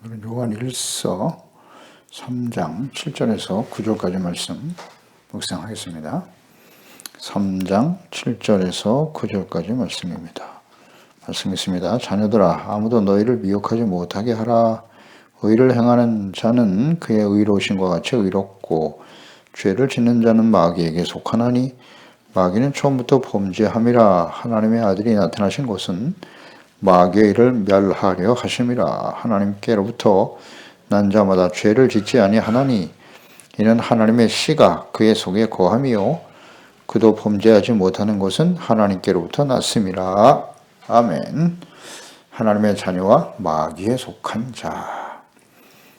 요한 1서 3장 7절에서 9절까지 말씀 묵상하겠습니다. 3장 7절에서 9절까지 말씀입니다. 말씀 있습니다. 자녀들아, 아무도 너희를 미혹하지 못하게 하라. 의를 행하는 자는 그의 의로우심과 같이 의롭고 죄를 짓는 자는 마귀에게 속하나니 마귀는 처음부터 범죄함이라. 하나님의 아들이 나타나신 것은 마귀의 일을 멸하려 하심이라. 하나님께로부터 난 자마다 죄를 짓지 아니하나니 이는 하나님의 씨가 그의 속에 거함이요 그도 범죄하지 못하는 것은 하나님께로부터 났음이라. 아멘. 하나님의 자녀와 마귀에 속한 자.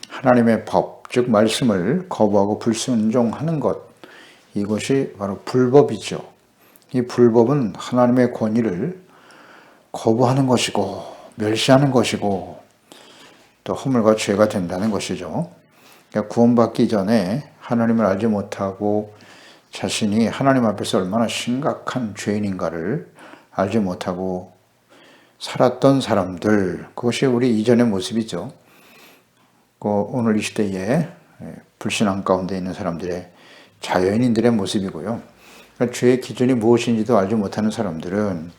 하나님의 법, 즉 말씀을 거부하고 불순종하는 것, 이것이 바로 불법이죠. 이 불법은 하나님의 권위를 거부하는 것이고 멸시하는 것이고 또 허물과 죄가 된다는 것이죠. 그러니까 구원받기 전에 하나님을 알지 못하고 자신이 하나님 앞에서 얼마나 심각한 죄인인가를 알지 못하고 살았던 사람들, 그것이 우리 이전의 모습이죠. 오늘 이 시대에 불신앙 가운데 있는 사람들의 자연인들의 모습이고요. 그러니까 죄의 기준이 무엇인지도 알지 못하는 사람들은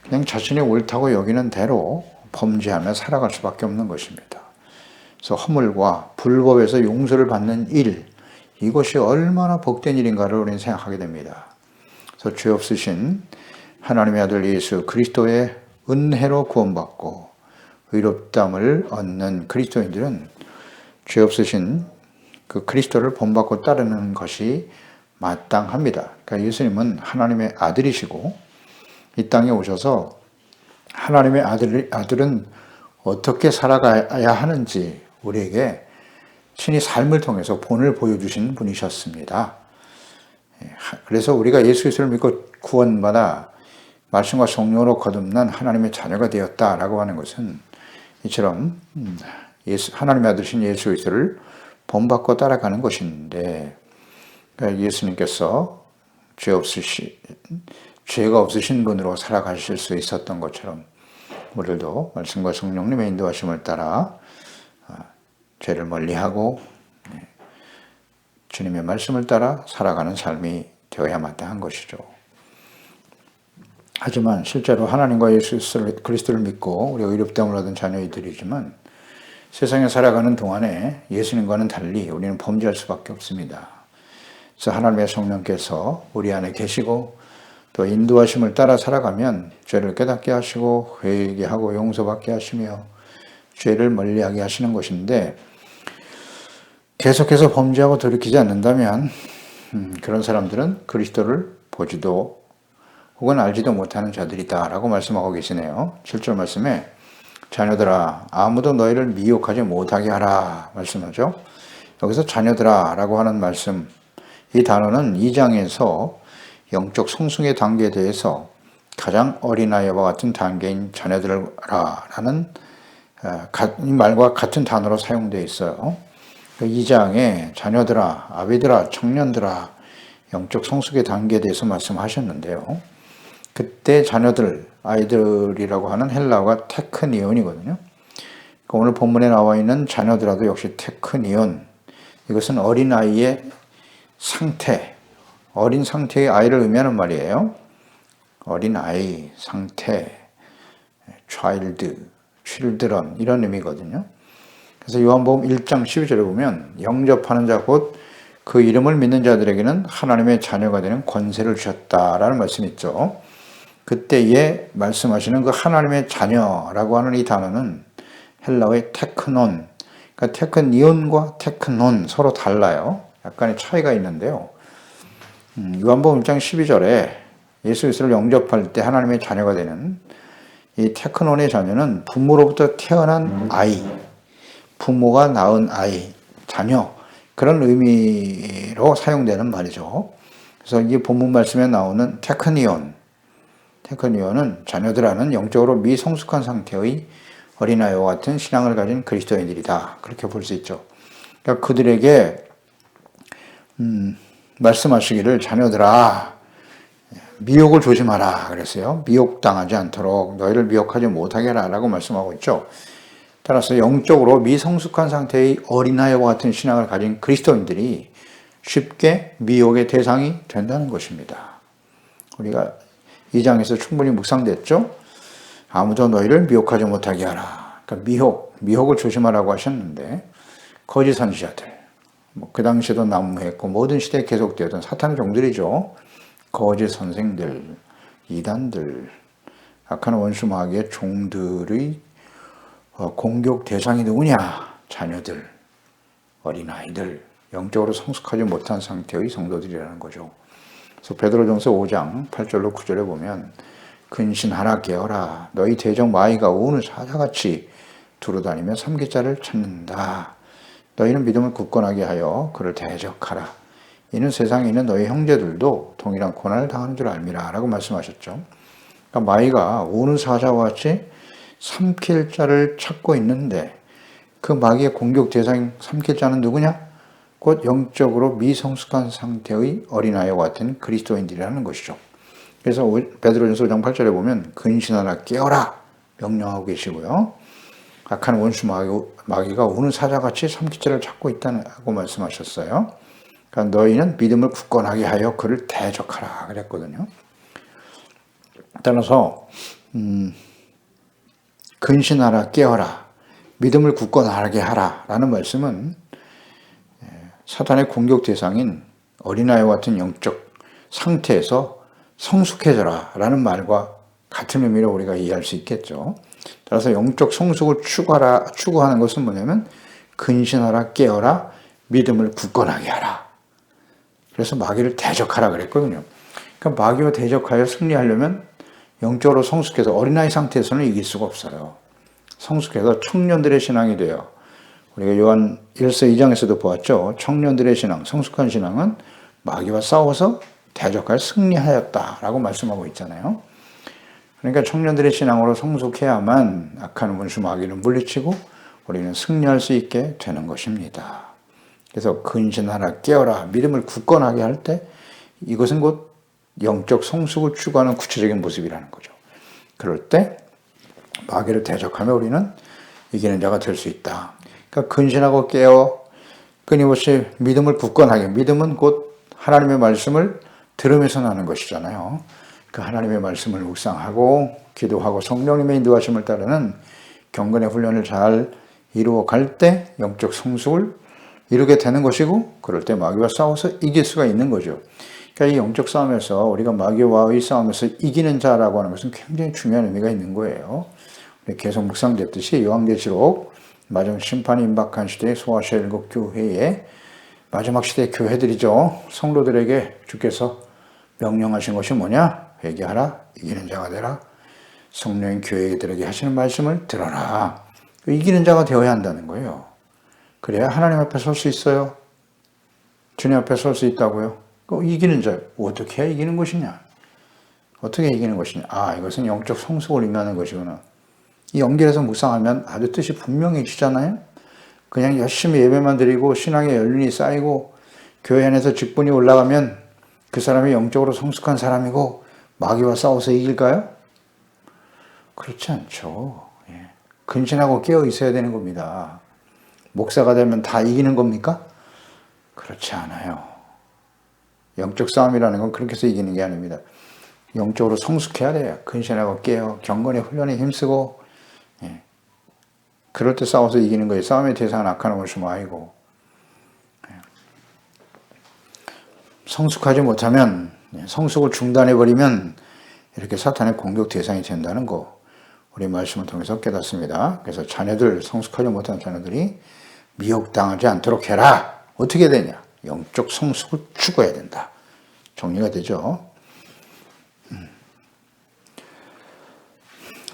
그냥 자신이 옳다고 여기는 대로 범죄하며 살아갈 수밖에 없는 것입니다. 그래서 허물과 불법에서 용서를 받는 일, 이것이 얼마나 복된 일인가를 우리는 생각하게 됩니다. 그래서 죄 없으신 하나님의 아들 예수 그리스도의 은혜로 구원받고 의롭다함을 얻는 그리스도인들은 죄 없으신 그 그리스도를 본받고 따르는 것이 마땅합니다. 그러니까 예수님은 하나님의 아들이시고 이 땅에 오셔서 하나님의 아들은 어떻게 살아가야 하는지 우리에게 친히 삶을 통해서 본을 보여주신 분이셨습니다. 그래서 우리가 예수 그리스도를 믿고 구원받아 말씀과 성령으로 거듭난 하나님의 자녀가 되었다라고 하는 것은 이처럼 하나님의 아들이신 예수 그리스도를 본받고 따라가는 것인데, 그러니까 예수님께서 죄가 없으신 분으로 살아가실 수 있었던 것처럼 우리도 말씀과 성령님의 인도하심을 따라 죄를 멀리하고 주님의 말씀을 따라 살아가는 삶이 되어야 마땅한 것이죠. 하지만 실제로 하나님과 예수 그리스도를 믿고 우리가 의롭다함을 얻은 자녀들이지만 세상에 살아가는 동안에 예수님과는 달리 우리는 범죄할 수밖에 없습니다. 그래서 하나님의 성령께서 우리 안에 계시고 또 인도하심을 따라 살아가면 죄를 깨닫게 하시고 회개하고 용서받게 하시며 죄를 멀리하게 하시는 것인데, 계속해서 범죄하고 돌이키지 않는다면 그런 사람들은 그리스도를 보지도 혹은 알지도 못하는 자들이다 라고 말씀하고 계시네요. 7절 말씀에 자녀들아, 아무도 너희를 미혹하지 못하게 하라 말씀하죠. 여기서 자녀들아 라고 하는 말씀, 이 단어는 2장에서 영적 성숙의 단계에 대해서 가장 어린아이와 같은 단계인 자녀들아 라는 이 말과 같은 단어로 사용되어 있어요. 2장에 자녀들아, 아비들아, 청년들아, 영적 성숙의 단계에 대해서 말씀하셨는데요. 그때 자녀들, 아이들이라고 하는 헬라어가 테크니온이거든요. 오늘 본문에 나와 있는 자녀들아도 역시 테크니온, 이것은 어린아이의 상태, 어린 상태의 아이를 의미하는 말이에요. 어린아이, 상태, children 이런 의미거든요. 그래서 요한복음 1장 12절에 보면 영접하는 자 곧 그 이름을 믿는 자들에게는 하나님의 자녀가 되는 권세를 주셨다라는 말씀이 있죠. 그때에 말씀하시는 그 하나님의 자녀라고 하는 이 단어는 헬라어의 테크논, 그러니까 테크니온과 테크논 서로 달라요. 약간의 차이가 있는데요. 요한복음 1장 12절에 예수 그리스도를 영접할 때 하나님의 자녀가 되는 이 테크논의 자녀는 부모로부터 태어난 아이, 부모가 낳은 아이, 자녀, 그런 의미로 사용되는 말이죠. 그래서 이 본문 말씀에 나오는 테크니온은 자녀들아는 영적으로 미성숙한 상태의 어린아이와 같은 신앙을 가진 그리스도인들이다, 그렇게 볼 수 있죠. 그러니까 그들에게 말씀하시기를 자녀들아 미혹을 조심하라 그랬어요. 미혹당하지 않도록 너희를 미혹하지 못하게 하라고 말씀하고 있죠. 따라서 영적으로 미성숙한 상태의 어린아이와 같은 신앙을 가진 그리스도인들이 쉽게 미혹의 대상이 된다는 것입니다. 우리가 이 장에서 충분히 묵상됐죠? 아무도 너희를 미혹하지 못하게 하라. 그러니까 미혹을 조심하라고 하셨는데 거짓 선지자들, 그 당시에도 난무했고 모든 시대에 계속되었던 사탄의 종들이죠. 거짓 선생들, 이단들, 악한 원수 마귀의 종들의 공격 대상이 누구냐? 자녀들, 어린아이들, 영적으로 성숙하지 못한 상태의 성도들이라는 거죠. 그래서 베드로전서 5장 8절로 9절에 보면 근신하라 깨어라 너희 대적 마귀가 우는 사자같이 두루다니며 삼킬자를 찾는다. 너희는 믿음을 굳건하게 하여 그를 대적하라. 이는 세상에 있는 너희 형제들도 동일한 고난을 당하는 줄 알미라 라고 말씀하셨죠. 그러니까 마귀가 우는 사자와 같이 삼킬 자를 찾고 있는데 그 마귀의 공격 대상 삼킬 자는 누구냐? 곧 영적으로 미성숙한 상태의 어린아이와 같은 그리스도인들이라는 것이죠. 그래서 베드로전서 5장 8절에 보면 근신하라 깨어라 명령하고 계시고요. 악한 원수 마귀가 우는 사자같이 삼킬 자를 찾고 있다고 말씀하셨어요. 그러니까 너희는 믿음을 굳건하게 하여 그를 대적하라 그랬거든요. 따라서 근신하라 깨어라 믿음을 굳건하게 하라 라는 말씀은 사탄의 공격 대상인 어린아이와 같은 영적 상태에서 성숙해져라 라는 말과 같은 의미로 우리가 이해할 수 있겠죠. 따라서 영적 성숙을 추구하는 것은 뭐냐면 근신하라 깨어라 믿음을 굳건하게 하라. 그래서 마귀를 대적하라 그랬거든요. 그러니까 마귀와 대적하여 승리하려면 영적으로 성숙해서 어린아이 상태에서는 이길 수가 없어요. 성숙해서 청년들의 신앙이 돼요. 우리가 요한 1서 2장에서도 보았죠. 청년들의 신앙, 성숙한 신앙은 마귀와 싸워서 대적하여 승리하였다라고 말씀하고 있잖아요. 그러니까 청년들의 신앙으로 성숙해야만 악한 원수 마귀를 물리치고 우리는 승리할 수 있게 되는 것입니다. 그래서 근신하라 깨어라 믿음을 굳건하게 할 때 이것은 곧 영적 성숙을 추구하는 구체적인 모습이라는 거죠. 그럴 때 마귀를 대적하며 우리는 이기는 자가 될 수 있다. 그러니까 근신하고 깨어 끊임없이 믿음을 굳건하게, 믿음은 곧 하나님의 말씀을 들으면서 나는 것이잖아요. 그 하나님의 말씀을 묵상하고 기도하고 성령님의 인도하심을 따르는 경건의 훈련을 잘 이루어 갈 때 영적 성숙을 이루게 되는 것이고, 그럴 때 마귀와 싸워서 이길 수가 있는 거죠. 그러니까 이 영적 싸움에서 우리가 마귀와의 싸움에서 이기는 자라고 하는 것은 굉장히 중요한 의미가 있는 거예요. 계속 묵상됐듯이 요한계시록 마지막 심판이 임박한 시대의 소아시아 7교회의 마지막 시대 교회들이죠. 성도들에게 주께서 명령하신 것이 뭐냐? 회개하라, 이기는 자가 되라. 성령인 교회들에게 하시는 말씀을 들어라. 이기는 자가 되어야 한다는 거예요. 그래야 하나님 앞에 설 수 있어요. 주님 앞에 설 수 있다고요. 이기는 자, 어떻게 해야 이기는 것이냐? 어떻게 이기는 것이냐? 아, 이것은 영적 성숙을 의미하는 것이구나. 이 연결해서 묵상하면 아주 뜻이 분명해지잖아요. 그냥 열심히 예배만 드리고 신앙의 연륜이 쌓이고 교회 안에서 직분이 올라가면 그 사람이 영적으로 성숙한 사람이고 마귀와 싸워서 이길까요? 그렇지 않죠. 근신하고 깨어 있어야 되는 겁니다. 목사가 되면 다 이기는 겁니까? 그렇지 않아요. 영적 싸움이라는 건 그렇게 해서 이기는 게 아닙니다. 영적으로 성숙해야 돼요. 근신하고 깨어 경건의 훈련에 힘쓰고 그럴 때 싸워서 이기는 거예요. 싸움의 대상은 악한 원수 마귀고. 성숙하지 못하면, 성숙을 중단해버리면 이렇게 사탄의 공격 대상이 된다는 거 우리 말씀을 통해서 깨닫습니다. 그래서 자녀들, 성숙하지 못한 자녀들이 미혹당하지 않도록 해라. 어떻게 되냐? 영적 성숙을 추구해야 된다. 정리가 되죠.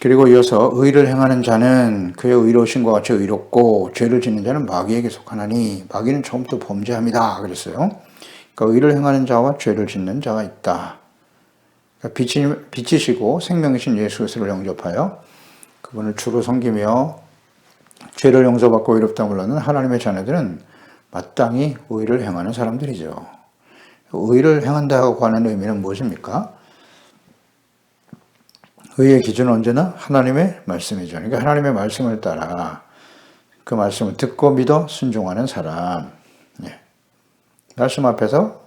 그리고 이어서 의를 행하는 자는 그의 의로우심과 같이 의롭고 죄를 짓는 자는 마귀에게 속하나니 마귀는 처음부터 범죄합니다. 그랬어요. 그러니까 의를 행하는 자와 죄를 짓는 자가 있다. 그러니까 빛이시고 생명이신 예수 그리스도를 영접하여 그분을 주로 섬기며 죄를 용서받고 의롭다고 불러는 하나님의 자녀들은 마땅히 의를 행하는 사람들이죠. 의를 행한다고 하는 의미는 무엇입니까? 의의 기준은 언제나 하나님의 말씀이죠. 그러니까 하나님의 말씀을 따라 그 말씀을 듣고 믿어 순종하는 사람. 예. 말씀 앞에서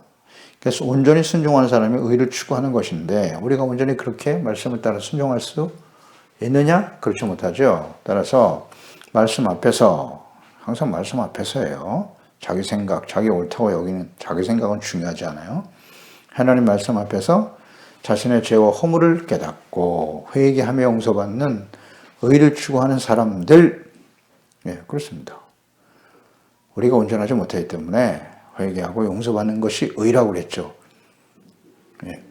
그래서 온전히 순종하는 사람이 의를 추구하는 것인데 우리가 온전히 그렇게 말씀을 따라 순종할 수 있느냐? 그렇지 못하죠. 따라서 말씀 앞에서 항상 말씀 앞에서예요. 자기 생각, 자기 옳다고 여기는 자기 생각은 중요하지 않아요. 하나님 말씀 앞에서 자신의 죄와 허물을 깨닫고 회개하며 용서받는 의를 추구하는 사람들, 예, 그렇습니다. 우리가 온전하지 못하기 때문에 회개하고 용서받는 것이 의라고 그랬죠. 예.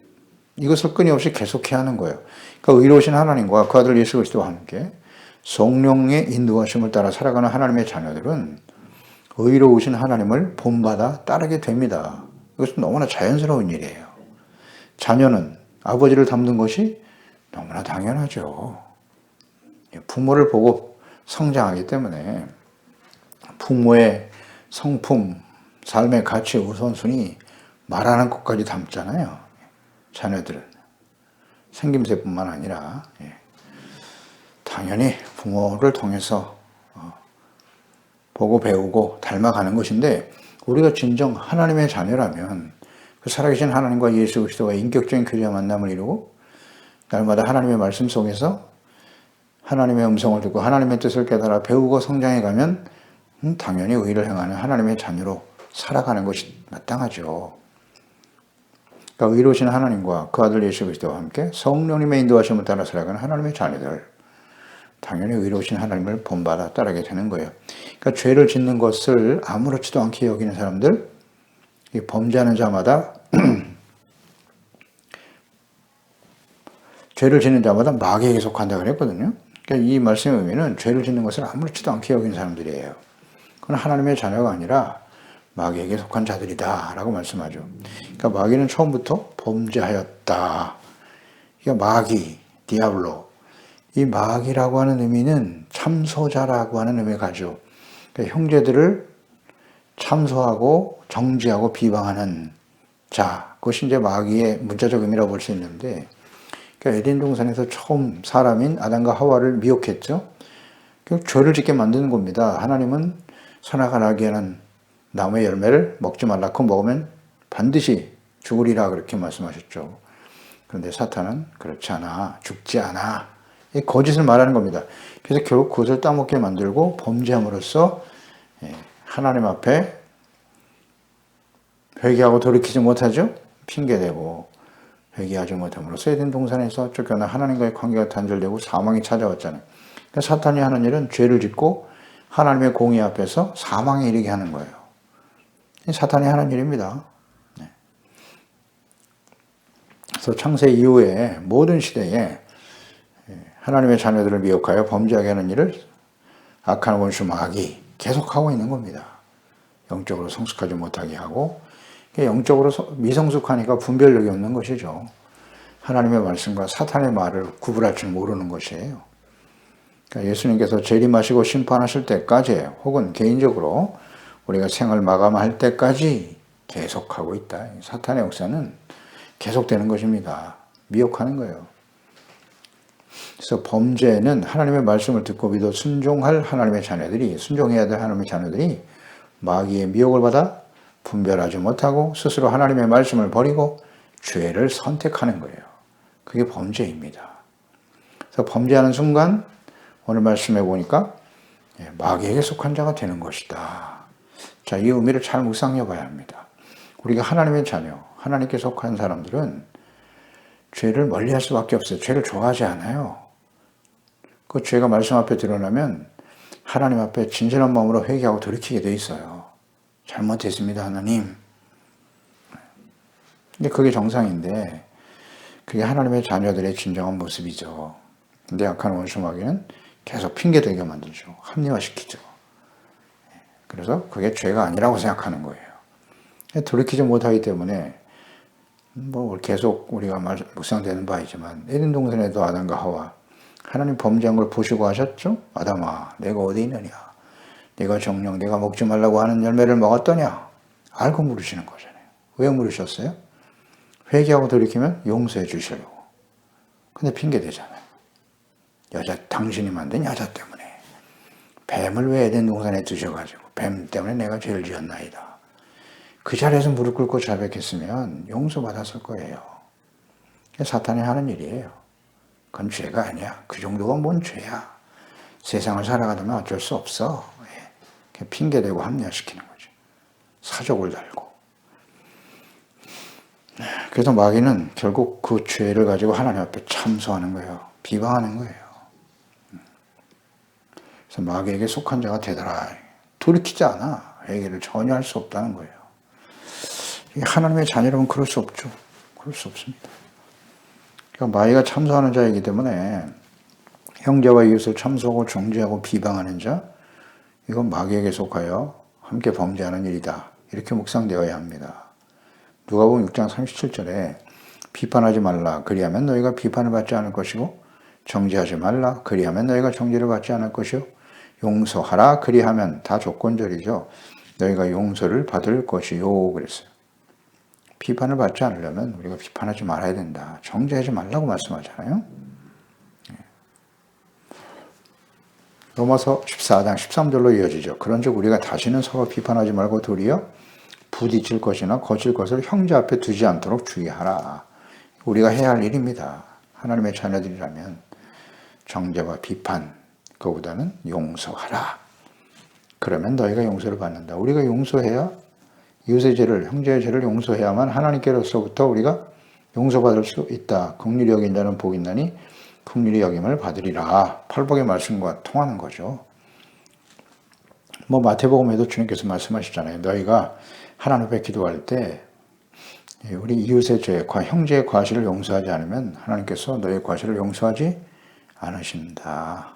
이것을 끊임없이 계속해야 하는 거예요. 그러니까 의로우신 하나님과 그 아들 예수 그리스도와 함께 성령의 인도하심을 따라 살아가는 하나님의 자녀들은 의로우신 하나님을 본받아 따르게 됩니다. 이것은 너무나 자연스러운 일이에요. 자녀는 아버지를 닮는 것이 너무나 당연하죠. 부모를 보고 성장하기 때문에 부모의 성품, 삶의 가치 우선순위 말하는 것까지 닮잖아요. 자녀들은 생김새뿐만 아니라 당연히 부모를 통해서 보고 배우고 닮아가는 것인데 우리가 진정 하나님의 자녀라면 그 살아계신 하나님과 예수 그리스도와 인격적인 교제와 만남을 이루고 날마다 하나님의 말씀 속에서 하나님의 음성을 듣고 하나님의 뜻을 깨달아 배우고 성장해 가면 당연히 의를 행하는 하나님의 자녀로 살아가는 것이 마땅하죠. 그러니까 의로우신 하나님과 그 아들 예수 그리스도와 함께 성령님의 인도하심을 따라 살아가는 하나님의 자녀들, 당연히 의로우신 하나님을 본받아 따르게 되는 거예요. 그러니까 죄를 짓는 것을 아무렇지도 않게 여기는 사람들, 이 범죄하는 자마다 죄를 짓는 자마다 마귀에게 속한다고 그랬거든요. 그러니까 이 말씀의 의미는 죄를 짓는 것을 아무렇지도 않게 여기는 사람들이에요. 그건 하나님의 자녀가 아니라 마귀에게 속한 자들이다 라고 말씀하죠. 그러니까 마귀는 처음부터 범죄하였다. 그러니까 마귀, 디아블로. 이 마귀라고 하는 의미는 참소자라고 하는 의미를 가죠. 그러니까 형제들을 참소하고 정죄하고 비방하는 자. 그것이 이제 마귀의 문자적 의미라고 볼 수 있는데, 그러니까 에덴 동산에서 처음 사람인 아담과 하와를 미혹했죠. 결국 죄를 짓게 만드는 겁니다. 하나님은 선악과 나게 하는 나무의 열매를 먹지 말라고 먹으면 반드시 죽으리라 그렇게 말씀하셨죠. 그런데 사탄은 그렇지 않아, 죽지 않아. 이 거짓을 말하는 겁니다. 그래서 결국 그것을 따먹게 만들고 범죄함으로써 하나님 앞에 회개하고 돌이키지 못하죠. 핑계대고 회개하지 못함으로써 에덴 동산에서 쫓겨나 하나님과의 관계가 단절되고 사망이 찾아왔잖아요. 그러니까 사탄이 하는 일은 죄를 짓고 하나님의 공의 앞에서 사망에 이르게 하는 거예요. 사탄이 하는 일입니다. 그래서 창세 이후에 모든 시대에 하나님의 자녀들을 미혹하여 범죄하게 하는 일을 악한 원수 마귀 계속하고 있는 겁니다. 영적으로 성숙하지 못하게 하고 영적으로 미성숙하니까 분별력이 없는 것이죠. 하나님의 말씀과 사탄의 말을 구분할 줄 모르는 것이에요. 그러니까 예수님께서 재림하시고 심판하실 때까지 혹은 개인적으로 우리가 생을 마감할 때까지 계속하고 있다. 사탄의 역사는 계속되는 것입니다. 미혹하는 거예요. 그래서 범죄는 하나님의 말씀을 듣고 믿어 순종할 하나님의 자녀들이, 순종해야 될 하나님의 자녀들이 마귀의 미혹을 받아 분별하지 못하고 스스로 하나님의 말씀을 버리고 죄를 선택하는 거예요. 그게 범죄입니다. 그래서 범죄하는 순간 오늘 말씀해 보니까 마귀에게 속한 자가 되는 것이다. 자, 이 의미를 잘 묵상해 봐야 합니다. 우리가 하나님의 자녀, 하나님께 속한 사람들은 죄를 멀리할 수밖에 없어요. 죄를 좋아하지 않아요. 그 죄가 말씀 앞에 드러나면 하나님 앞에 진실한 마음으로 회개하고 돌이키게 돼 있어요. 잘못했습니다, 하나님. 근데 그게 정상인데 그게 하나님의 자녀들의 진정한 모습이죠. 근데 악한 원수 마귀는 계속 핑계대게 만들죠. 합리화시키죠. 그래서 그게 죄가 아니라고 생각하는 거예요. 돌이키지 못하기 때문에 계속 우리가 묵상되는 바이지만 에덴 동산에도 아담과 하와 하나님 범죄한 걸 보시고 하셨죠? 아담아, 내가 어디 있느냐? 내가 정령 내가 먹지 말라고 하는 열매를 먹었더냐? 알고 물으시는 거잖아요. 왜 물으셨어요? 회개하고 돌이키면 용서해 주시려고. 근데 핑계 대잖아요. 당신이 만든 여자 때문에. 뱀을 왜 에덴 동산에 두셔가지고 뱀 때문에 내가 죄를 지었나이다. 그 자리에서 무릎 꿇고 자백했으면 용서받았을 거예요. 사탄이 하는 일이에요. 그건 죄가 아니야. 그 정도가 뭔 죄야. 세상을 살아가려면 어쩔 수 없어. 핑계대고 합리화시키는 거죠. 사족을 달고. 그래서 마귀는 결국 그 죄를 가지고 하나님 앞에 참소하는 거예요. 비방하는 거예요. 그래서 마귀에게 속한 자가 되더라. 돌이키지 않아. 회개를 전혀 할 수 없다는 거예요. 하나님의 자녀라면 그럴 수 없죠. 그럴 수 없습니다. 그러니까 마귀가 참소하는 자이기 때문에 형제와 이웃을 참소하고 정죄하고 비방하는 자, 이건 마귀에게 속하여 함께 범죄하는 일이다. 이렇게 묵상되어야 합니다. 누가복음 6장 37절에 비판하지 말라. 그리하면 너희가 비판을 받지 않을 것이고 정죄하지 말라. 그리하면 너희가 정죄를 받지 않을 것이요. 용서하라. 그리하면 다 조건절이죠. 너희가 용서를 받을 것이요. 그랬어요. 비판을 받지 않으려면 우리가 비판하지 말아야 된다. 정죄하지 말라고 말씀하잖아요. 로마서 14장 13절로 이어지죠. 그런즉 우리가 다시는 서로 비판하지 말고 도리어 부딪힐 것이나 거칠 것을 형제 앞에 두지 않도록 주의하라. 우리가 해야 할 일입니다. 하나님의 자녀들이라면 정죄와 비판, 그보다는 용서하라. 그러면 너희가 용서를 받는다. 우리가 용서해야 이웃의 죄를, 형제의 죄를 용서해야만 하나님께로서부터 우리가 용서받을 수 있다. 긍휼히 여긴 자는 복이 있나니 긍휼히 여김을 받으리라. 팔복의 말씀과 통하는 거죠. 마태복음에도 주님께서 말씀하시잖아요. 너희가 하나님 앞에 기도할 때 우리 이웃의 죄, 형제의 과실을 용서하지 않으면 하나님께서 너희의 과실을 용서하지 않으신다.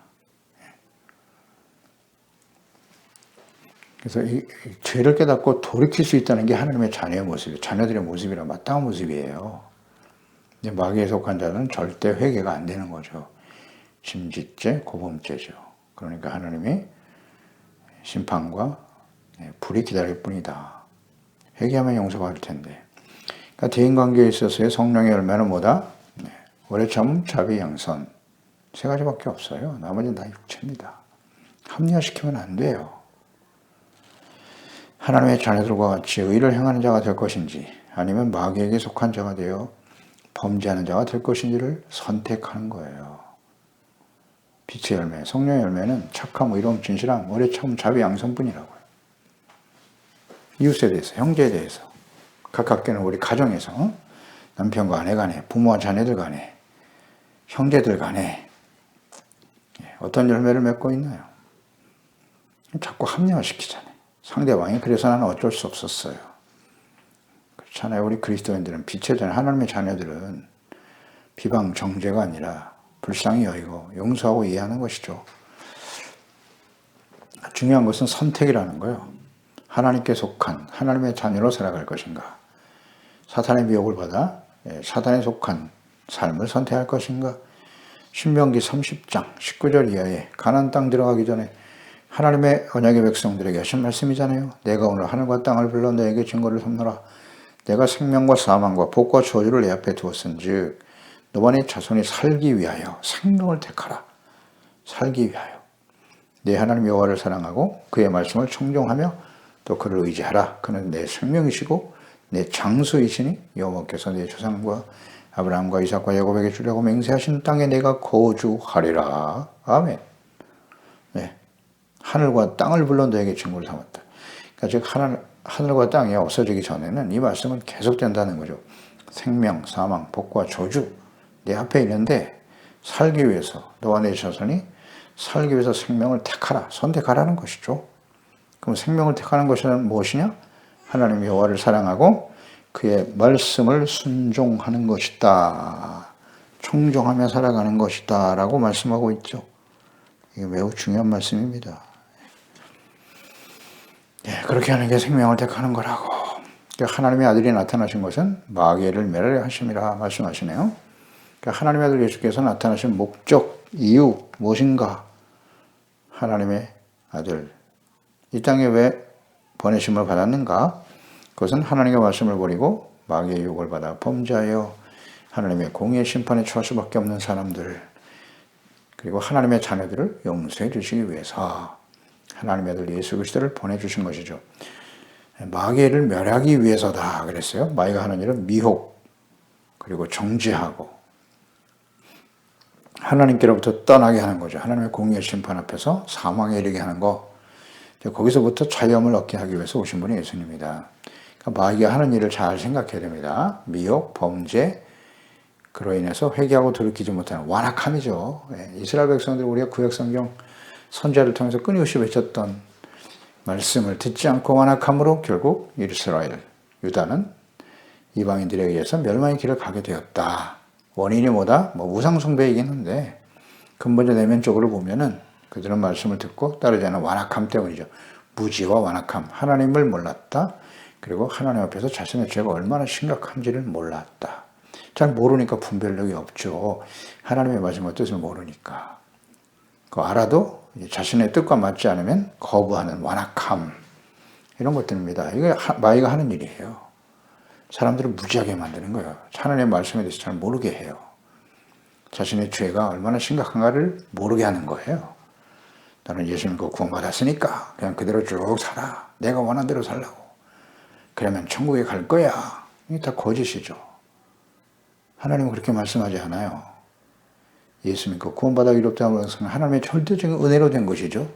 그래서 이 죄를 깨닫고 돌이킬 수 있다는 게 하나님의 자녀의 모습이에요. 자녀들의 모습이라 마땅한 모습이에요. 근데 마귀에 속한 자는 절대 회개가 안 되는 거죠. 짐짓죄, 고범죄죠. 그러니까 하나님이 심판과 불이 기다릴 뿐이다. 회개하면 용서받을 텐데. 그러니까 대인관계에 있어서의 성령의 열매는 뭐다? 오래 참, 자비, 양선. 세 가지밖에 없어요. 나머지는 다 육체입니다. 합리화시키면 안 돼요. 하나님의 자녀들과 같이 의를 행하는 자가 될 것인지 아니면 마귀에게 속한 자가 되어 범죄하는 자가 될 것인지를 선택하는 거예요. 빛의 열매, 성령의 열매는 착함, 의로움, 진실함, 오래 참, 자비, 양선뿐이라고요. 이웃에 대해서, 형제에 대해서, 가깝게는 우리 가정에서 남편과 아내 간에, 부모와 자녀들 간에, 형제들 간에 어떤 열매를 맺고 있나요? 자꾸 합리화시키잖아요. 상대방이 그래서 나는 어쩔 수 없었어요. 그렇잖아요. 우리 그리스도인들은 빛의 자녀, 하나님의 자녀들은 비방 정죄가 아니라 불쌍히 여기고 용서하고 이해하는 것이죠. 중요한 것은 선택이라는 거예요. 하나님께 속한 하나님의 자녀로 살아갈 것인가, 사탄의 미혹을 받아 사탄에 속한 삶을 선택할 것인가. 신명기 30장 19절 이하에 가나안 땅 들어가기 전에 하나님의 언약의 백성들에게 하신 말씀이잖아요. 내가 오늘 하늘과 땅을 불러 너에게 증거를 삼노라. 내가 생명과 사망과 복과 저주를 내 앞에 두었은즉 너와 네 자손이 살기 위하여 생명을 택하라. 살기 위하여 내 하나님 여호와를 사랑하고 그의 말씀을 청종하며 또 그를 의지하라. 그는 내 생명이시고 내 장소이시니 여호와께서 내 조상과 아브라함과 이삭과 야곱에게 주려고 맹세하신 땅에 내가 거주하리라. 아멘. 네. 하늘과 땅을 불러 너에게 증거를 삼았다. 그러니까 즉 하늘과 땅이 없어지기 전에는 이 말씀은 계속된다는 거죠. 생명, 사망, 복과 저주 내 앞에 있는데 살기 위해서 너와 내 자손이 살기 위해서 생명을 택하라. 선택하라는 것이죠. 그럼 생명을 택하는 것은 무엇이냐? 하나님 여호와를 사랑하고 그의 말씀을 순종하는 것이다. 청종하며 살아가는 것이다. 라고 말씀하고 있죠. 이게 매우 중요한 말씀입니다. 그렇게 하는 게 생명을 택하는 거라고. 하나님의 아들이 나타나신 것은 마귀를 멸하려 하심이라 말씀하시네요. 하나님의 아들 예수께서 나타나신 목적, 이유 무엇인가? 하나님의 아들, 이 땅에 왜 보내심을 받았는가? 그것은 하나님의 말씀을 버리고 마귀의 유혹을 받아 범죄하여 하나님의 공의의 심판에 처할 수밖에 없는 사람들, 그리고 하나님의 자녀들을 용서해 주시기 위해서 하나님의 아들 예수 그리스도를 보내주신 것이죠. 마귀를 멸하기 위해서다 그랬어요. 마귀가 하는 일은 미혹, 그리고 정죄하고 하나님께로부터 떠나게 하는 거죠. 하나님의 공의의 심판 앞에서 사망에 이르게 하는 거. 거기서부터 자유함을 얻게 하기 위해서 오신 분이 예수님입니다. 그러니까 마귀가 하는 일을 잘 생각해야 됩니다. 미혹, 범죄, 그로 인해서 회개하고 돌이키지 못하는 완악함이죠. 이스라엘 백성들이 우리가 구약성경 선지자를 통해서 끊임없이 외쳤던 말씀을 듣지 않고 완악함으로 결국 이스라엘, 유다는 이방인들에 의해서 멸망의 길을 가게 되었다. 원인이 뭐다? 우상 숭배이긴 한데 근본적 내면적으로 보면은 그들은 말씀을 듣고 따르지 않은 완악함 때문이죠. 무지와 완악함, 하나님을 몰랐다. 그리고 하나님 앞에서 자신의 죄가 얼마나 심각한지를 몰랐다. 잘 모르니까 분별력이 없죠. 하나님의 말씀과 뜻을 모르니까. 알아도 자신의 뜻과 맞지 않으면 거부하는 완악함, 이런 것들입니다. 이게 마귀가 하는 일이에요. 사람들을 무지하게 만드는 거예요. 하나님의 말씀에 대해서 잘 모르게 해요. 자신의 죄가 얼마나 심각한가를 모르게 하는 거예요. 나는 예수님 그 구원받았으니까 그냥 그대로 쭉 살아. 내가 원하는 대로 살라고. 그러면 천국에 갈 거야. 이게 다 거짓이죠. 하나님은 그렇게 말씀하지 않아요. 예수 믿고 구원받아 이롭다는 것은 하나님의 절대적인 은혜로 된 것이죠.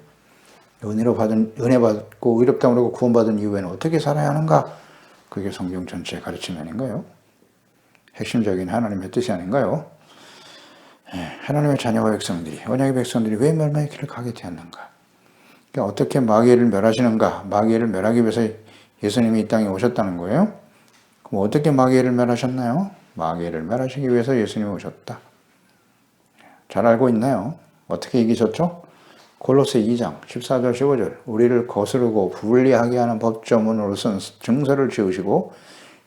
은혜 받고 이롭다고 구원받은 이후에는 어떻게 살아야 하는가? 그게 성경 전체의 가르침 아닌가요? 핵심적인 하나님의 뜻이 아닌가요? 하나님의 자녀와 백성들이, 언약의 백성들이 왜 멸망의 길을 가게 되었는가? 그러니까 어떻게 마귀를 멸하시는가? 마귀를 멸하기 위해서 예수님이 이 땅에 오셨다는 거예요. 그럼 어떻게 마귀를 멸하셨나요? 마귀를 멸하시기 위해서 예수님이 오셨다. 잘 알고 있나요? 어떻게 이기셨죠? 골로새 2장 14절 15절 우리를 거스르고 불리하게 하는 법조문으로선 증서를 지으시고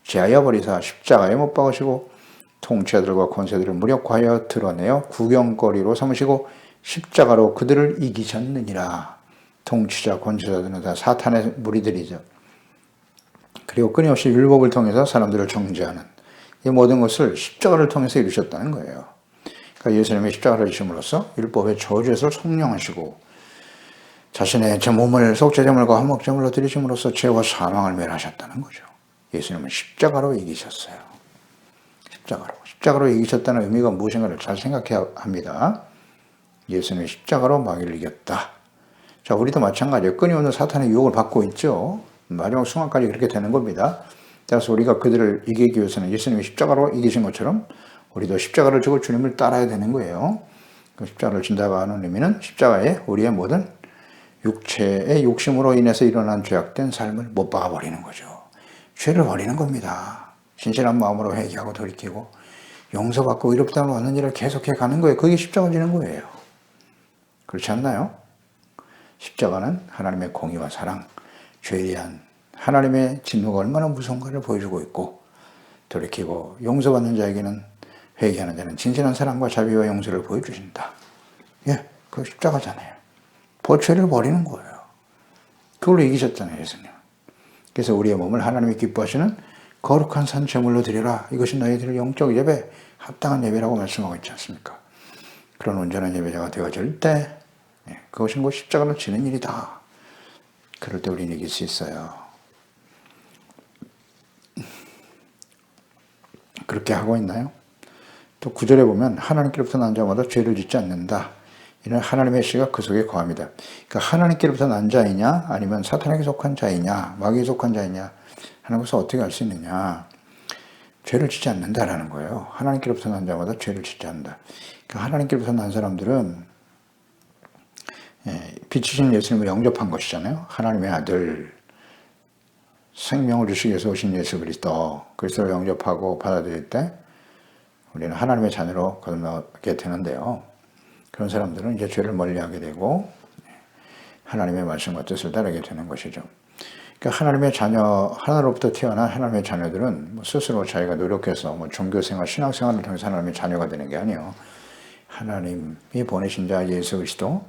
제하여 버리사 십자가에 못 박으시고 통치자들과 권세들을 무력화하여 드러내어 구경거리로 삼으시고 십자가로 그들을 이기셨느니라. 통치자 권세자들은 다 사탄의 무리들이죠. 그리고 끊임없이 율법을 통해서 사람들을 정죄하는 이 모든 것을 십자가를 통해서 이루셨다는 거예요. 그러니까 예수님이 십자가를 지심으로써 율법의 저주에서 속량하시고 자신의 제 몸을 속죄제물과 화목제물로 드리심으로써 죄와 사망을 멸하셨다는 거죠. 예수님은 십자가로 이기셨어요. 십자가로 이기셨다는 의미가 무엇인가를 잘 생각해야 합니다. 예수님이 십자가로 마귀를 이겼다. 자, 우리도 마찬가지예요. 끊임없는 사탄의 유혹을 받고 있죠. 마지막 순간까지 그렇게 되는 겁니다. 따라서 우리가 그들을 이기기 위해서는 예수님이 십자가로 이기신 것처럼 우리도 십자가를 지고 주님을 따라야 되는 거예요. 그 십자가를 진다고 하는 의미는 십자가에 우리의 모든 육체의 욕심으로 인해서 일어난 죄악된 삶을 못 박아버리는 거죠. 죄를 버리는 겁니다. 진실한 마음으로 회개하고 돌이키고 용서받고 의롭다고 하는 일을 계속해 가는 거예요. 그게 십자가 지는 거예요. 그렇지 않나요? 십자가는 하나님의 공의와 사랑, 죄에 대한 하나님의 진노가 얼마나 무서운가를 보여주고 있고 돌이키고 용서받는 자에게는 회개하는 자는 진실한 사랑과 자비와 용서를 보여주신다. 그 십자가잖아요. 죄를 버리는 거예요. 그걸로 이기셨잖아요, 예수님. 그래서 우리의 몸을 하나님이 기뻐하시는 거룩한 산 제물로 드리라. 이것이 너희들의 영적 예배, 합당한 예배라고 말씀하고 있지 않습니까? 그런 온전한 예배자가 되어질 때 그것은 곧 십자가를 지는 일이다. 그럴 때 우리는 이길 수 있어요. 그렇게 하고 있나요? 또 9절에 보면 하나님께로부터 난 자마다 죄를 짓지 않는다. 이는 하나님의 씨가 그 속에 거합니다. 그러니까 하나님께로부터 난 자이냐 아니면 사탄에게 속한 자이냐 마귀에 속한 자이냐 하는 것을 어떻게 알 수 있느냐. 죄를 짓지 않는다라는 거예요. 하나님께로부터 난 자마다 죄를 짓지 않는다. 그러니까 하나님께로부터 난 사람들은 빛이신 예수님을 영접한 것이잖아요. 하나님의 아들, 생명을 주시기 위해서 오신 예수 그리스도를 영접하고 받아들일 때 우리는 하나님의 자녀로 거듭나게 되는데요. 그런 사람들은 이제 죄를 멀리하게 되고 하나님의 말씀과 뜻을 따르게 되는 것이죠. 그러니까 하나님의 자녀, 하나로부터 태어난 하나님의 자녀들은 스스로 자기가 노력해서 종교생활, 신앙생활을 통해서 하나님의 자녀가 되는 게 아니에요. 하나님이 보내신 자 예수 그리스도,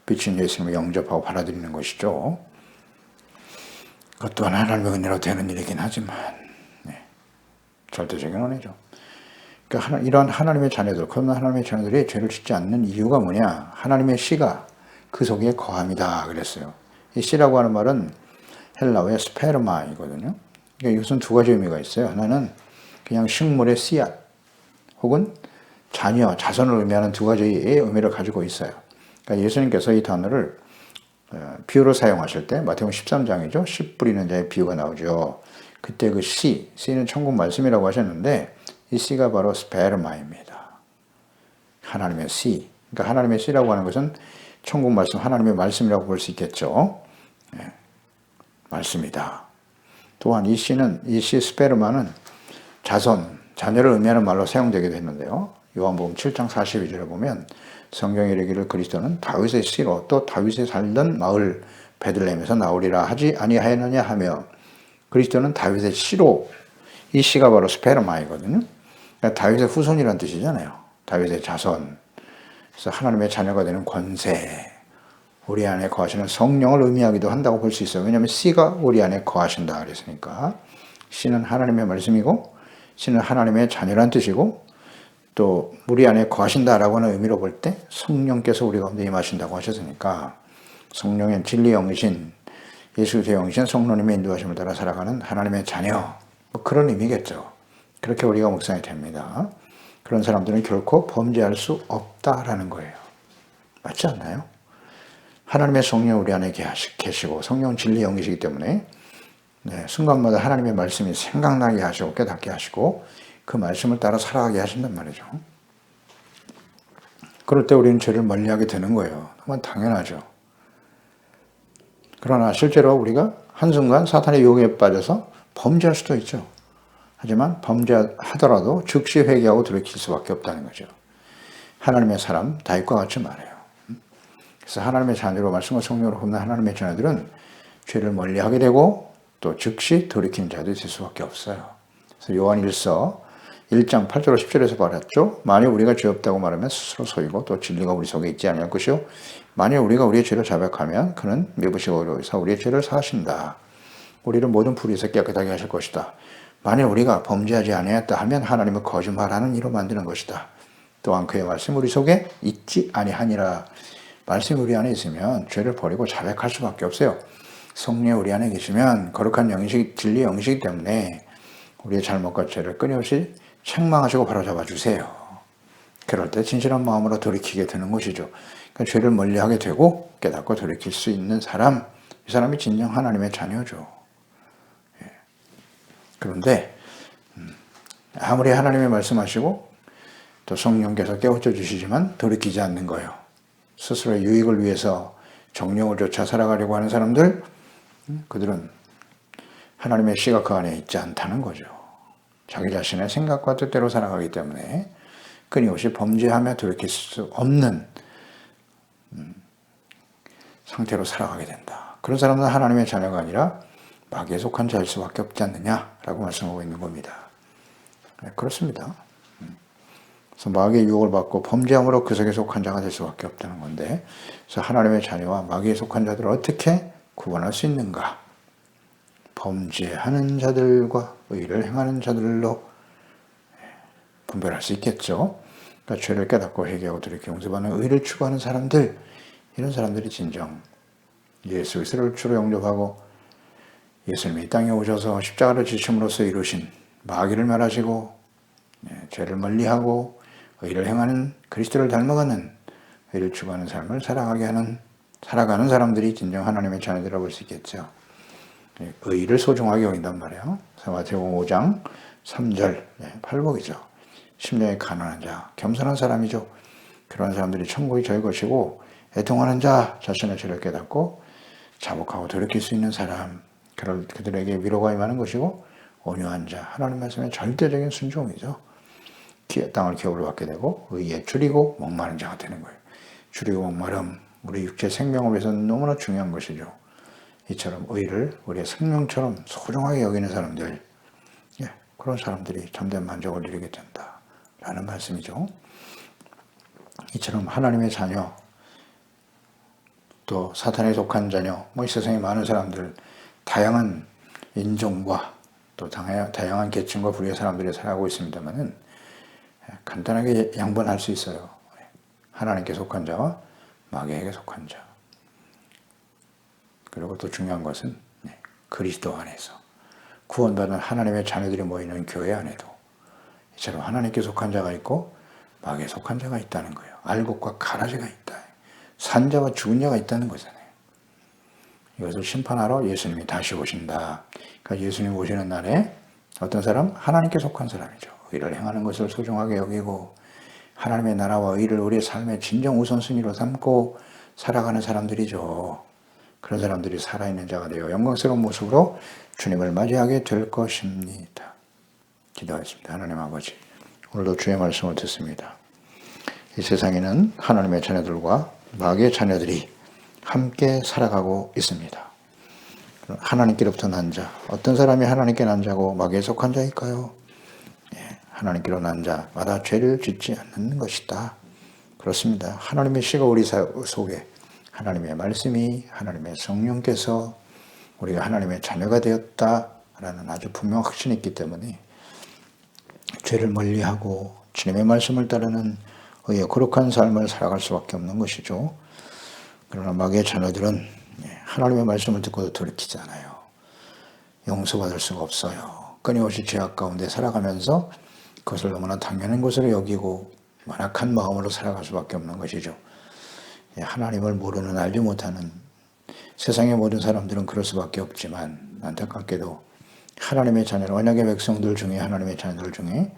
빛인 예수님을 영접하고 받아들이는 것이죠. 그것 또한 하나님의 은혜로 되는 일이긴 하지만 절대적인 은혜죠. 그러니까 이러한 하나님의 자녀들, 그런 하나님의 자녀들이 죄를 짓지 않는 이유가 뭐냐? 하나님의 씨가 그 속에 거함이다 그랬어요. 이 씨라고 하는 말은 헬라어의 스페르마이거든요. 그러니까 이것은 두 가지 의미가 있어요. 하나는 그냥 식물의 씨앗 혹은 자녀, 자손을 의미하는 두 가지의 의미를 가지고 있어요. 그러니까 예수님께서 이 단어를 비유로 사용하실 때 마태복음 13장이죠. 씨 뿌리는 자의 비유가 나오죠. 그때 그 씨는 천국 말씀이라고 하셨는데 이 씨가 바로 스페르마입니다. 하나님의 씨. 그러니까 하나님의 씨라고 하는 것은 천국 말씀, 하나님의 말씀이라고 볼 수 있겠죠. 네, 말씀이다. 또한 이 씨 스페르마는 자손, 자녀를 의미하는 말로 사용되기도 했는데요. 요한복음 7장 42절에 보면 성경에 이르기를 그리스도는 다윗의 씨로 또 다윗이 살던 마을 베들레헴에서 나오리라 하지 아니하였느냐 하며 그리스도는 다윗의 씨로 이 씨가 바로 스페르마이거든요. 그러니까 다윗의 후손이라는 뜻이잖아요. 다윗의 자손. 그래서 하나님의 자녀가 되는 권세. 우리 안에 거하시는 성령을 의미하기도 한다고 볼 수 있어요. 왜냐하면 씨가 우리 안에 거하신다 그랬으니까. 씨는 하나님의 말씀이고 씨는 하나님의 자녀란 뜻이고 또 우리 안에 거하신다라고 하는 의미로 볼 때 성령께서 우리 가운데 임하신다고 하셨으니까 성령의 진리 영이신 예수 그리스도의 영이신 성령님의 인도하심을 따라 살아가는 하나님의 자녀 뭐 그런 의미겠죠. 그렇게 우리가 묵상이 됩니다. 그런 사람들은 결코 범죄할 수 없다라는 거예요. 맞지 않나요? 하나님의 성령 우리 안에 계시고 성령 진리 영이시기 때문에 순간마다 하나님의 말씀이 생각나게 하시고 깨닫게 하시고 그 말씀을 따라 살아가게 하신단 말이죠. 그럴 때 우리는 죄를 멀리하게 되는 거예요. 너무 당연하죠. 그러나 실제로 우리가 한순간 사탄의 유혹에 빠져서 범죄할 수도 있죠. 하지만 범죄하더라도 즉시 회개하고 돌이킬 수밖에 없다는 거죠. 하나님의 사람 다윗과 같이 말해요. 그래서 하나님의 자녀로 말씀과 성령으로 흡는 하나님의 자녀들은 죄를 멀리하게 되고 또 즉시 돌이키는 자들이 될 수밖에 없어요. 그래서 요한 1장 8절 10절에서 말했죠. 만일 우리가 죄 없다고 말하면 스스로 속이고 또 진리가 우리 속에 있지 아니할 것이요 만일 우리가 우리의 죄를 자백하면 그는 믿으시고 의로우사 우리의 죄를 사하신다. 우리를 모든 불의에서 깨끗하게 하실 것이다. 만일 우리가 범죄하지 아니하였다 하면 하나님은 거짓말하는 이로 만드는 것이다. 또한 그의 말씀 우리 속에 있지 아니하니라. 말씀이 우리 안에 있으면 죄를 버리고 자백할 수밖에 없어요. 성령 우리 안에 계시면 거룩한 영이시기 진리 영이시기 때문에 우리의 잘못과 죄를 끊임없이 책망하시고 바로잡아 주세요. 그럴 때 진실한 마음으로 돌이키게 되는 것이죠. 그러니까 죄를 멀리하게 되고 깨닫고 돌이킬 수 있는 사람, 이 사람이 진정 하나님의 자녀죠. 그런데 아무리 하나님이 말씀하시고 또 성령께서 깨우쳐 주시지만 돌이키지 않는 거예요. 스스로의 유익을 위해서 정령을 쫓아 살아가려고 하는 사람들, 그들은 하나님의 씨가 그 안에 있지 않다는 거죠. 자기 자신의 생각과 뜻대로 살아가기 때문에 끊임없이 범죄하며 돌이킬 수 없는 상태로 살아가게 된다. 그런 사람은 하나님의 자녀가 아니라 마귀에 속한 자일 수밖에 없지 않느냐라고 말씀하고 있는 겁니다. 네, 그렇습니다. 그래서 마귀의 유혹을 받고 범죄함으로 그 속에 속한 자가 될 수밖에 없다는 건데, 그래서 하나님의 자녀와 마귀에 속한 자들을 어떻게 구분할 수 있는가? 범죄하는 자들과 의를 행하는 자들로 분별할 수 있겠죠. 그러니까 죄를 깨닫고 회개하고 돌이켜 용서받는 의를 추구하는 사람들, 이런 사람들이 진정 예수 그리스도를 주로 영접하고 예수님이 이 땅에 오셔서 십자가를 지심으로써 이루신 마귀를 멸하시고 죄를 멀리하고 의를 행하는 그리스도를 닮아가는 의를 추구하는 삶을 살아가는 사람들이 진정 하나님의 자녀들이라고 볼 수 있겠죠. 의를 소중하게 여긴단 말이에요. 마태복음 5장 3절 팔복이죠. 심령이 가난한 자, 겸손한 사람이죠. 그런 사람들이 천국이 저희 것이고 애통하는 자, 자신의 죄를 깨닫고 자복하고 돌이킬 수 있는 사람, 그들에게 위로가 임하는 것이고 온유한 자, 하나님 말씀의 절대적인 순종이죠. 땅을 기업으로 받게 되고 의에 줄이고 목마른 자가 되는 거예요. 줄이고 목마름, 우리 육체 생명을 위해서는 너무나 중요한 것이죠. 이처럼 의를 우리의 생명처럼 소중하게 여기는 사람들, 그런 사람들이 참된 만족을 누리게 된다라는 말씀이죠. 이처럼 하나님의 자녀, 또 사탄에 속한 자녀, 이 세상에 많은 사람들, 다양한 인종과 또 다양한 계층과 부류의 사람들이 살아가고 있습니다만은 간단하게 양분할 수 있어요. 하나님께 속한 자와 마귀에게 속한 자. 그리고 또 중요한 것은 그리스도 안에서 구원받은 하나님의 자녀들이 모이는 교회 안에도 이처럼 하나님께 속한 자가 있고 마귀에 속한 자가 있다는 거예요. 알곡과 가라지가 있다. 산자와 죽은 자가 있다는 거잖아요. 이것을 심판하러 예수님이 다시 오신다. 그러니까 예수님 오시는 날에 어떤 사람? 하나님께 속한 사람이죠. 의를 행하는 것을 소중하게 여기고 하나님의 나라와 의를 우리의 삶의 진정 우선순위로 삼고 살아가는 사람들이죠. 그런 사람들이 살아있는 자가 되어 영광스러운 모습으로 주님을 맞이하게 될 것입니다. 기도하겠습니다. 하나님 아버지, 오늘도 주의 말씀을 듣습니다. 이 세상에는 하나님의 자녀들과 마귀의 자녀들이 함께 살아가고 있습니다. 하나님께로부터 난 자, 어떤 사람이 하나님께 난 자고 마귀에 속한 자일까요? 하나님께로 난 자마다 죄를 짓지 않는 것이다. 그렇습니다. 하나님의 씨가 우리 속에 하나님의 말씀이 하나님의 성령께서 우리가 하나님의 자녀가 되었다라는 아주 분명한 확신이 있기 때문에 죄를 멀리하고 주님의 말씀을 따르는 의의 거룩한 삶을 살아갈 수밖에 없는 것이죠. 그러나 마귀의 자녀들은 하나님의 말씀을 듣고도 돌이키잖아요. 용서받을 수가 없어요. 끊임없이 죄악 가운데 살아가면서 그것을 너무나 당연한 것으로 여기고 완악한 마음으로 살아갈 수밖에 없는 것이죠. 하나님을 모르는 알지 못하는 세상의 모든 사람들은 그럴 수밖에 없지만 안타깝게도 하나님의 자녀, 언약의 백성들 중에 하나님의 자녀들 중에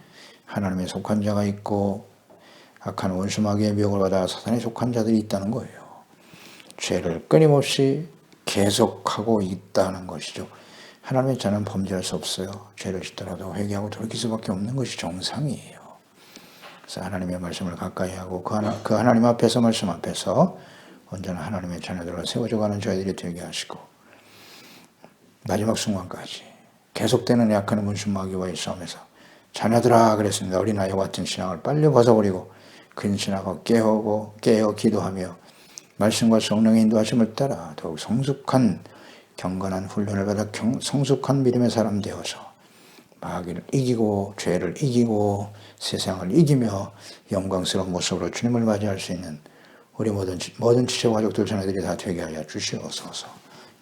하나님의 속한 자가 있고 악한 원수 마귀의 미혹을 받아 사탄에 속한 자들이 있다는 거예요. 죄를 끊임없이 계속하고 있다는 것이죠. 하나님의 자녀는 범죄할 수 없어요. 죄를 짓더라도 회개하고 돌이킬 수밖에 없는 것이 정상이에요. 그래서 하나님의 말씀을 가까이 하고 그 하나님 앞에서 말씀 앞에서 언제나 하나님의 자녀들로 세워져가는 저희들이 되게 하시고 마지막 순간까지 계속되는 약한 문수 마귀와의 싸움에서 자녀들아 그랬습니다. 어린아이와 같은 신앙을 빨리 벗어버리고 근신하고 깨어 기도하며 말씀과 성령의 인도하심을 따라 더욱 성숙한 경건한 훈련을 받아 성숙한 믿음의 사람 되어서 마귀를 이기고 죄를 이기고 세상을 이기며 영광스러운 모습으로 주님을 맞이할 수 있는 우리 모든 지체 가족들 자녀들이 다 되게 하여 주시옵소서.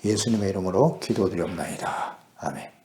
예수님의 이름으로 기도드리옵나이다. 아멘.